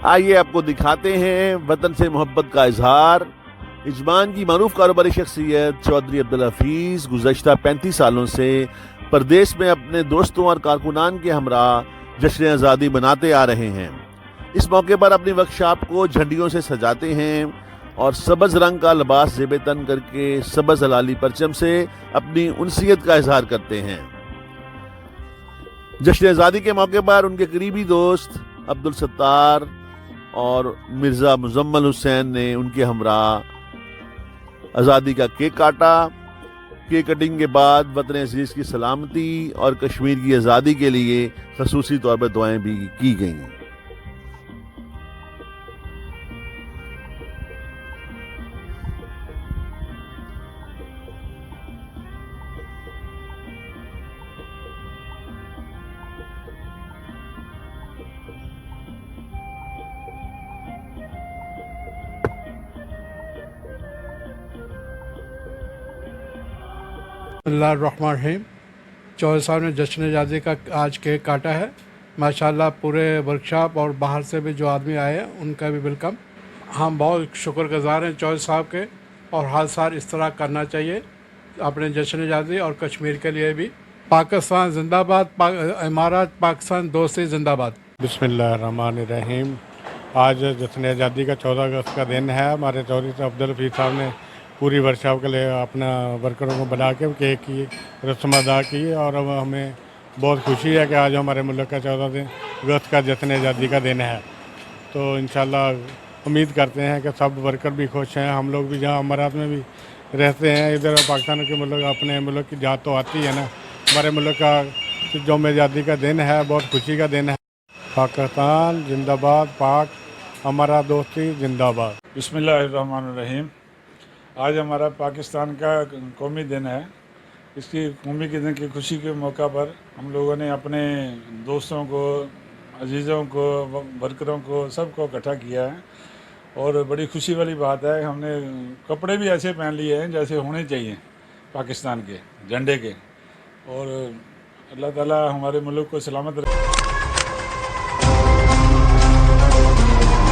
آئیے آپ کو دکھاتے ہیں وطن سے محبت کا اظہار۔ اجمان کی معروف کاروباری شخصیت چودھری عبدالحفیظ گزشتہ 35 سالوں سے پردیس میں اپنے دوستوں اور کارکنان کے ہمراہ جشن آزادی مناتے آ رہے ہیں۔ اس موقع پر اپنی ورکشاپ کو جھنڈیوں سے سجاتے ہیں اور سبز رنگ کا لباس زیب تن کر کے سبز ہلالی پرچم سے اپنی انسیت کا اظہار کرتے ہیں۔ جشن آزادی کے موقع پر ان کے قریبی دوست عبدالستار اور مرزا مزمل حسین نے ان کے ہمراہ آزادی کا کیک کاٹا۔ کیک کٹنگ کے بعد وطن عزیز کی سلامتی اور کشمیر کی آزادی کے لیے خصوصی طور پر دعائیں بھی کی گئیں۔ اللہ الرحمن الرحیم۔ چودھری صاحب نے جشن آزادی کا آج کیک کاٹا ہے۔ ماشاءاللہ پورے ورکشاپ اور باہر سے بھی جو آدمی آئے ہیں ان کا بھی ویلکم۔ ہم بہت شکر گزار ہیں چودھری صاحب کے، اور ہر سال اس طرح کرنا چاہیے اپنے جشن آزادی اور کشمیر کے لیے بھی۔ پاکستان زندہ باد، امارات پاکستان دوستی زندہ باد۔ بسم اللہ الرحمن الرحیم۔ آج جشن آزادی کا 14 اگست کا دن ہے۔ ہمارے چودھری عبدالحفیظ صاحب نے پوری ورکشاپ کے لیے اپنا ورکروں کو بنا کے کیک کی رسم ادا کی، اور اب ہمیں بہت خوشی ہے کہ آج ہمارے ملک کا 14 اگست کا جشن آزادی کا دن ہے۔ تو انشاءاللہ امید کرتے ہیں کہ سب ورکر بھی خوش ہیں، ہم لوگ بھی جہاں امارات میں بھی رہتے ہیں، ادھر پاکستان کے ملک اپنے ملک کی یاد تو آتی ہے نا۔ ہمارے ملک کا یوم آزادی کا دن ہے، بہت خوشی کا دن ہے۔ پاکستان زندہ باد، پاک ہمارا دوستی زندہ باد۔ بسم اللہ الرحمن الرحیم۔ آج ہمارا پاکستان کا قومی دن ہے۔ اس کی قومی کے دن کی خوشی کے موقع پر ہم لوگوں نے اپنے دوستوں کو، عزیزوں کو، ورکروں کو، سب کو اکٹھا کیا ہے، اور بڑی خوشی والی بات ہے۔ ہم نے کپڑے بھی ایسے پہن لیے ہیں جیسے ہونے چاہیے پاکستان کے جھنڈے کے، اور اللہ تعالیٰ ہمارے ملک کو سلامت رکھے۔